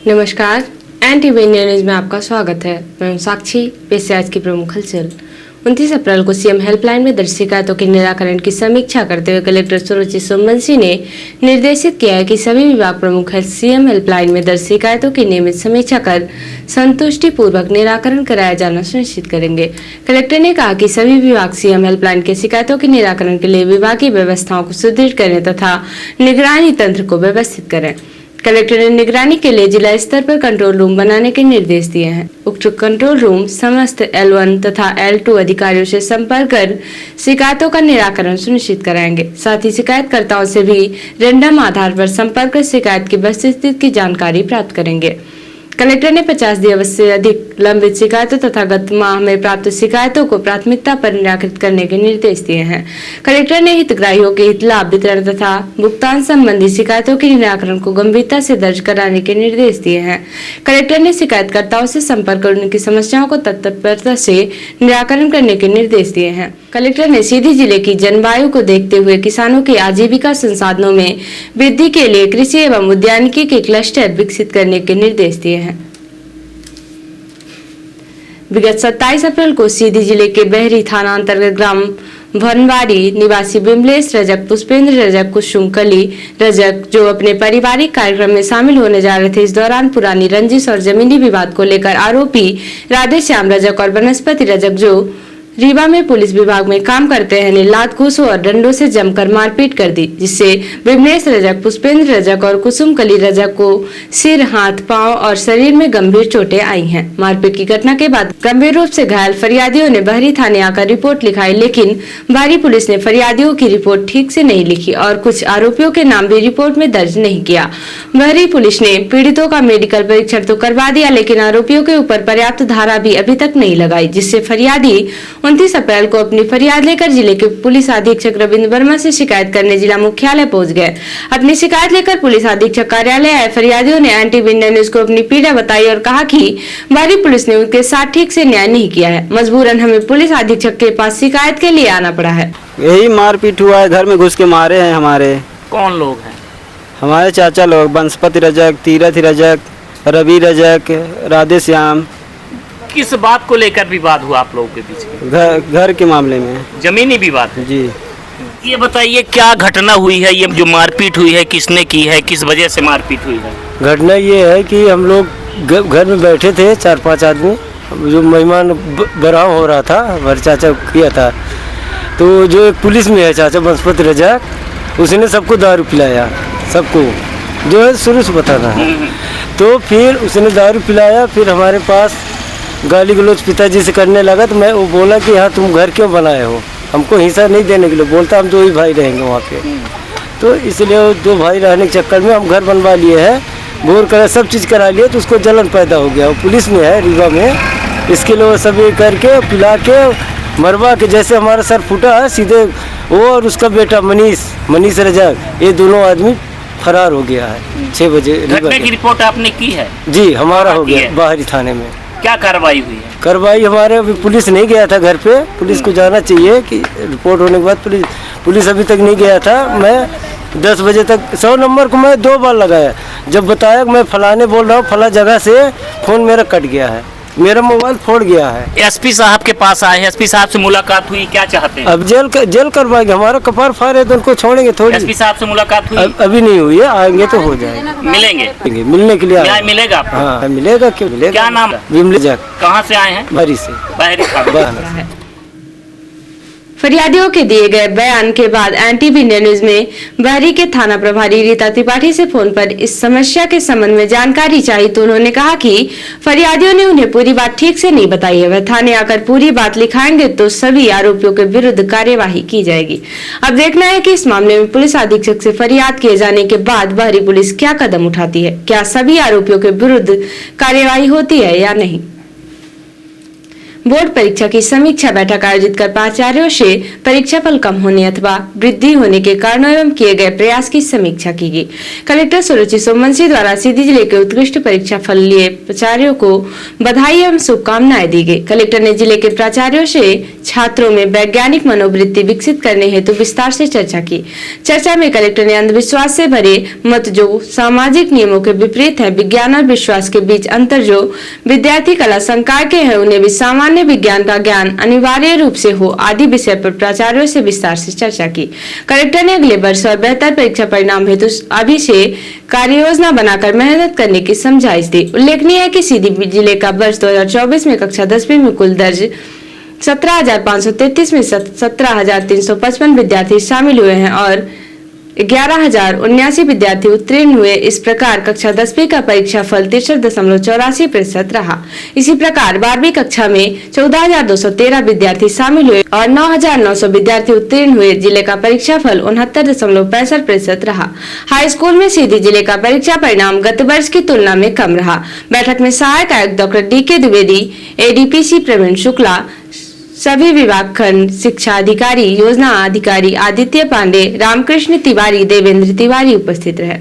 नमस्कार, NTV news में आपका स्वागत है। मैं हूं साक्षी। पेश है आज की प्रमुख हलचल। 29 अप्रैल को सीएम हेल्पलाइन में दर्ज शिकायतों के निराकरण की समीक्षा करते हुए कलेक्टर सुरुचि सोमवंशी ने निर्देशित किया है कि सभी विभाग प्रमुख सीएम हेल्पलाइन में दर्ज शिकायतों की नियमित समीक्षा कर संतुष्टिपूर्वक निराकरण कराया जाना सुनिश्चित करेंगे। कलेक्टर ने कहा कि सभी विभाग सीएम हेल्पलाइन के शिकायतों के निराकरण के लिए विभागीय व्यवस्थाओं को सुदृढ़ करें तथा निगरानी तंत्र को व्यवस्थित करें। कलेक्टर ने निगरानी के लिए जिला स्तर पर कंट्रोल रूम बनाने के निर्देश दिए हैं। उक्त कंट्रोल रूम समस्त L1 तथा L2 अधिकारियों से संपर्क कर शिकायतों का निराकरण सुनिश्चित कराएंगे। साथ ही शिकायतकर्ताओं से भी रैंडम आधार पर संपर्क कर शिकायत की वस्तुस्थिति की जानकारी प्राप्त करेंगे। कलेक्टर ने 50 दिवस से अधिक लंबित शिकायतों तथा गत माह में प्राप्त शिकायतों को प्राथमिकता पर निराकृत करने के निर्देश दिए हैं। कलेक्टर ने हितग्राहियों के हित लाभ वितरण तथा भुगतान संबंधी शिकायतों के निराकरण को गंभीरता से दर्ज कराने के निर्देश दिए हैं। कलेक्टर ने शिकायतकर्ताओं से संपर्क कर उनकी समस्याओं को तत्परता से निराकरण करने के निर्देश दिए हैं। कलेक्टर ने सीधी जिले की जलवायु को देखते हुए किसानों की आजीविका संसाधनों में वृद्धि के लिए कृषि एवं उद्यानिकी के क्लस्टर विकसित करने के निर्देश दिए हैं। विगत 27 अप्रैल को सीधी जिले के बहरी थाना अंतर्गत ग्राम भनवारी निवासी बिमलेश रजक, पुष्पेंद्र रजक, कुसुम कली रजक जो अपने पारिवारिक कार्यक्रम में शामिल होने जा रहे थे, इस दौरान पुरानी रंजिश और जमीनी विवाद को लेकर आरोपी राधेश्याम रजक और वनस्पति रजक जो रीवा में पुलिस विभाग में काम करते हैं ने लात घूसों और डंडों से जमकर मारपीट कर दी, जिससे बिमलेश रजक, पुष्पेंद्र रजक और कुसुम कली रजक को सिर, हाथ, पांव और शरीर में गंभीर चोटें आई हैं। मारपीट की घटना के बाद गंभीर रूप से घायल फरियादियों ने बहरी थाने आकर रिपोर्ट लिखाई, लेकिन बहरी पुलिस ने फरियादियों की रिपोर्ट ठीक से नहीं लिखी और कुछ आरोपियों के नाम भी रिपोर्ट में दर्ज नहीं किया। बहरी पुलिस ने पीड़ितों का मेडिकल परीक्षण तो करवा दिया, लेकिन आरोपियों के ऊपर पर्याप्त धारा भी अभी तक नहीं लगाई, जिससे फरियादी 29 अप्रैल को अपनी फरियाद लेकर जिले के पुलिस अधीक्षक रविंद्र वर्मा से शिकायत करने जिला मुख्यालय पहुंच गए। अपनी शिकायत लेकर पुलिस अधीक्षक कार्यालय आए फरियादियों ने NTV न्यूज को अपनी पीड़ा बताई और कहा कि बारी पुलिस ने उनके साथ ठीक से न्याय नहीं किया है। मजबूरन हमें पुलिस अधीक्षक के पास शिकायत के लिए आना पड़ा है। यही मारपीट हुआ है, घर में घुस के मारे हैं हमारे। कौन लोग हैं? हमारे चाचा लोग, वनस्पति रजक, तीरथ रजक, रवि रजक, राधेश्याम। किस बात को लेकर विवाद हुआ आप लोगों के बीच? घर के मामले में जमीनी विवाद जी। ये बताइए क्या घटना हुई है, ये जो मारपीट हुई है किसने की है, किस वजह से मारपीट हुई है? घटना ये है कि हम लोग घर में बैठे थे 4-5 आदमी, जो मेहमान बराव हो रहा था हमारे चाचा किया था, तो जो एक पुलिस में है चाचा वनस्पति रजक, उसने सबको दारू पिलाया, सबको जो है शुरू से बताना है। तो फिर उसने दारू पिलाया, फिर हमारे पास गाली गलौज पिताजी से करने लगा, तो मैं वो बोला कि हाँ तुम घर क्यों बनाए हो, हमको हिस्सा नहीं देने के लिए, बोलता हम 2 ही भाई रहेंगे वहाँ पे। तो इसलिए वो 2 भाई रहने के चक्कर में हम घर बनवा लिए हैं, बोर करा सब चीज़ करा लिए, तो उसको जलन पैदा हो गया। वो पुलिस में है रीवा में, इसके लिए वो सब ये करके पिला के मरवा के, जैसे हमारा सर फूटा है सीधे वो और उसका बेटा मनीष रजक, ये दोनों आदमी फरार हो गया है 6 बजे। घटना की रिपोर्ट आपने की है? जी हमारा हो गया बाहरी थाने में। क्या कार्रवाई हुई है? कार्रवाई हमारे अभी पुलिस नहीं गया था घर पे, पुलिस को जाना चाहिए कि रिपोर्ट होने के बाद पुलिस अभी तक नहीं गया था। मैं 10 बजे तक 100 नंबर को मैं 2 बार लगाया, जब बताया कि मैं फलाने बोल रहा हूँ फला जगह से, फ़ोन मेरा कट गया है, मेरा मोबाइल फोड़ गया है। SP साहब के पास आए, SP साहब से मुलाकात हुई, क्या चाहते हैं? अब जेल करवाएंगे, हमारा कपार फाड़ है तो उनको छोड़ेंगे थोड़ी। SP साहब से मुलाकात हुई? अभी नहीं हुई है, आएंगे तो हो जाएगा। मिलेंगे? मिलने के लिए न्याय मिलेगा आपको? हाँ मिलेगा, क्यों मिलेगा। क्या नाम? बिमलेश रजक। कहाँ से आए हैं? बहरी से। बहरी। फरियादियों के दिए गए बयान के बाद NTV न्यूज में बहरी के थाना प्रभारी रीता त्रिपाठी से फोन पर इस समस्या के संबंध में जानकारी चाहिए, तो उन्होंने कहा कि फरियादियों ने उन्हें पूरी बात ठीक से नहीं बताई है। वह थाने आकर पूरी बात लिखाएंगे तो सभी आरोपियों के विरुद्ध कार्यवाही की जाएगी। अब देखना है कि इस मामले में पुलिस अधीक्षक से फरियाद किए जाने के बाद बहरी पुलिस क्या कदम उठाती है, क्या सभी आरोपियों के विरुद्ध कार्यवाही होती है या नहीं। बोर्ड परीक्षा की समीक्षा बैठक आयोजित कर प्राचार्यों से परीक्षाफल कम होने अथवा वृद्धि होने के कारणों एवं किए गए प्रयास की समीक्षा की गई। कलेक्टर सुरुचि सोमवंशी द्वारा सीधी जिले के उत्कृष्ट परीक्षाफल लिए प्राचार्यों को बधाई एवं शुभकामनाएं दी गई। कलेक्टर ने जिले के प्राचार्यों से छात्रों में वैज्ञानिक मनोवृत्ति विकसित करने हेतु विस्तार से चर्चा की। चर्चा में कलेक्टर ने अंधविश्वास से भरे मत जो सामाजिक नियमों के विपरीत है, विज्ञान और विश्वास के बीच अंतर जो विद्यार्थी कला संकाय के हैं उन्हें भी सामान्य विज्ञान का ज्ञान अनिवार्य रूप से हो आदि विषय पर प्राचार्यों से विस्तार से चर्चा की। कलेक्टर ने अगले वर्ष और बेहतर परीक्षा परिणाम हेतु अभी से कार्य योजना बनाकर मेहनत करने की समझाइश दी। उल्लेखनीय है कि सीधी जिले का वर्ष 2024 में कक्षा 10वीं में कुल दर्ज 17,533 में 17,355 विद्यार्थी शामिल हुए हैं और 11,079 विद्यार्थी उत्तीर्ण हुए। इस प्रकार कक्षा 10वीं का परीक्षा फल 63.84% रहा। इसी प्रकार 12वीं कक्षा में 14,213 विद्यार्थी शामिल हुए और 9,900 विद्यार्थी उत्तीर्ण हुए। जिले का परीक्षा फल 69.65% रहा। हाई स्कूल में सीधी जिले का परीक्षा परिणाम गत वर्ष की तुलना में कम रहा। बैठक में सहायक आयुक्त doctor DK Dwivedi, ADPC Praveen Shukla, सभी विभाग खंड शिक्षा अधिकारी, योजना अधिकारी आदित्य पांडे, रामकृष्ण तिवारी, देवेंद्र तिवारी उपस्थित रहे।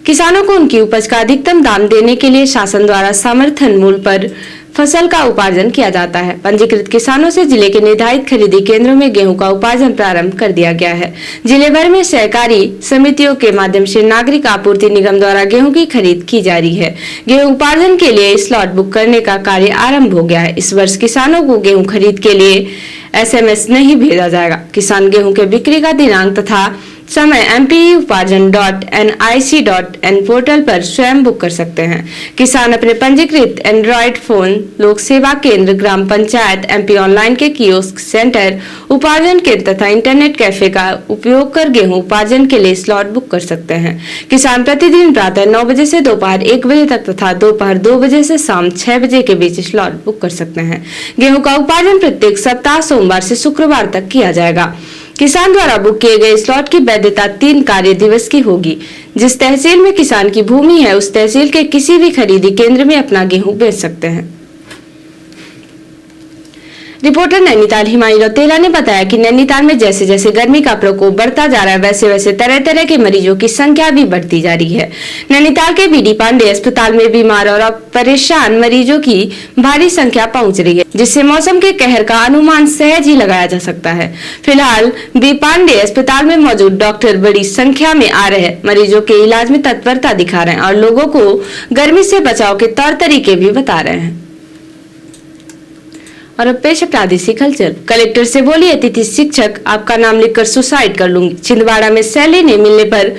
किसानों को उनकी उपज का अधिकतम दाम देने के लिए शासन द्वारा समर्थन मूल्य पर फसल का उपार्जन किया जाता है। पंजीकृत किसानों से जिले के निर्धारित खरीदी केंद्रों में गेहूं का उपार्जन प्रारंभ कर दिया गया है। जिले भर में सहकारी समितियों के माध्यम से नागरिक आपूर्ति निगम द्वारा गेहूं की खरीद की जा रही है। गेहूं उपार्जन के लिए स्लॉट बुक करने का कार्य आरंभ हो गया है। इस वर्ष किसानों को गेहूं खरीद के लिए SMS नहीं भेजा जाएगा। किसान गेहूं के बिक्री का दिनांक तथा समय mpuparjan.nic.in पोर्टल पर स्वयं बुक कर सकते हैं। किसान अपने पंजीकृत एंड्रॉइड फोन, लोक सेवा केंद्र, ग्राम पंचायत, MP ऑनलाइन के कियोस्क सेंटर, उपार्जन केंद्र तथा इंटरनेट कैफे का उपयोग कर गेहूं उपार्जन के लिए स्लॉट बुक कर सकते हैं। किसान प्रतिदिन प्रातः 9 बजे से दोपहर 1 बजे तक तथा दोपहर 2 बजे से शाम 6 बजे के बीच स्लॉट बुक कर सकते हैं। गेहूं का उपार्जन प्रत्येक सप्ताह सोमवार से शुक्रवार तक किया जाएगा। किसान द्वारा बुक किए गए स्लॉट की वैधता 3 कार्य दिवस की होगी। जिस तहसील में किसान की भूमि है उस तहसील के किसी भी खरीदी केंद्र में अपना गेहूं बेच सकते हैं। रिपोर्टर नैनीताल हिमानी रौतेला ने बताया कि नैनीताल में जैसे जैसे गर्मी का प्रकोप बढ़ता जा रहा है वैसे वैसे तरह तरह के मरीजों की संख्या भी बढ़ती जा रही है। नैनीताल के BD पांडे अस्पताल में बीमार और परेशान मरीजों की भारी संख्या पहुंच रही है, जिससे मौसम के कहर का अनुमान सहज ही लगाया जा सकता है। फिलहाल B पांडे अस्पताल में मौजूद डॉक्टर बड़ी संख्या में आ रहे मरीजों के इलाज में तत्परता दिखा रहे हैं और लोगों को गर्मी से बचाव के तौर तरीके भी बता रहे हैं। और अब पेश है प्रादेशिक हलचल। कलेक्टर से बोली अतिथि शिक्षक, आपका नाम लिखकर सुसाइड कर लूंगी। छिंदवाड़ा में सैली ने मिलने पर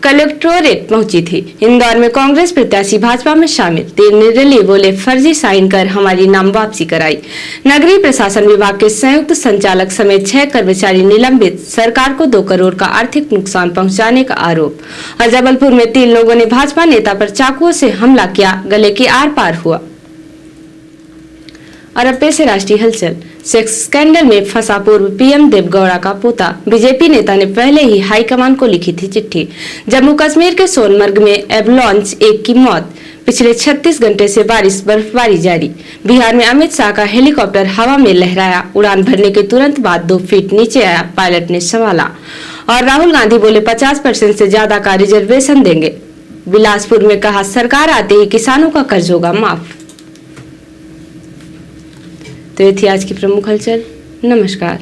कलेक्टोरेट पहुंची थी। इंदौर में कांग्रेस प्रत्याशी भाजपा में शामिल, तीर निर्दलीय बोले फर्जी साइन कर हमारी नाम वापसी कराई। नगरीय प्रशासन विभाग के संयुक्त संचालक समेत 6 कर्मचारी निलंबित, सरकार को 2 करोड़ का आर्थिक नुकसान पहुंचाने का आरोप। और जबलपुर में 3 लोगों ने भाजपा नेता पर चाकुओं से हमला किया, गले की आर पार हुआ। और अब पेश है राष्ट्रीय हलचल। सेक्स स्कैंडल में फंसा पूर्व PM देवगौड़ा का पोता। बीजेपी नेता ने पहले ही हाईकमान को लिखी थी चिट्ठी। जम्मू कश्मीर के सोनमर्ग में एवलांच 1 की मौत। पिछले 36 घंटे से बारिश बर्फबारी जारी। बिहार में अमित शाह का हेलीकॉप्टर हवा में लहराया, उड़ान भरने के तुरंत बाद 2 फीट नीचे आया, पायलट ने संभाला। और राहुल गांधी बोले 50% से ज्यादा का रिजर्वेशन देंगे। बिलासपुर में कहा सरकार आते ही किसानों का कर्ज होगा माफ। तो ये थी आज की प्रमुख हलचल। नमस्कार।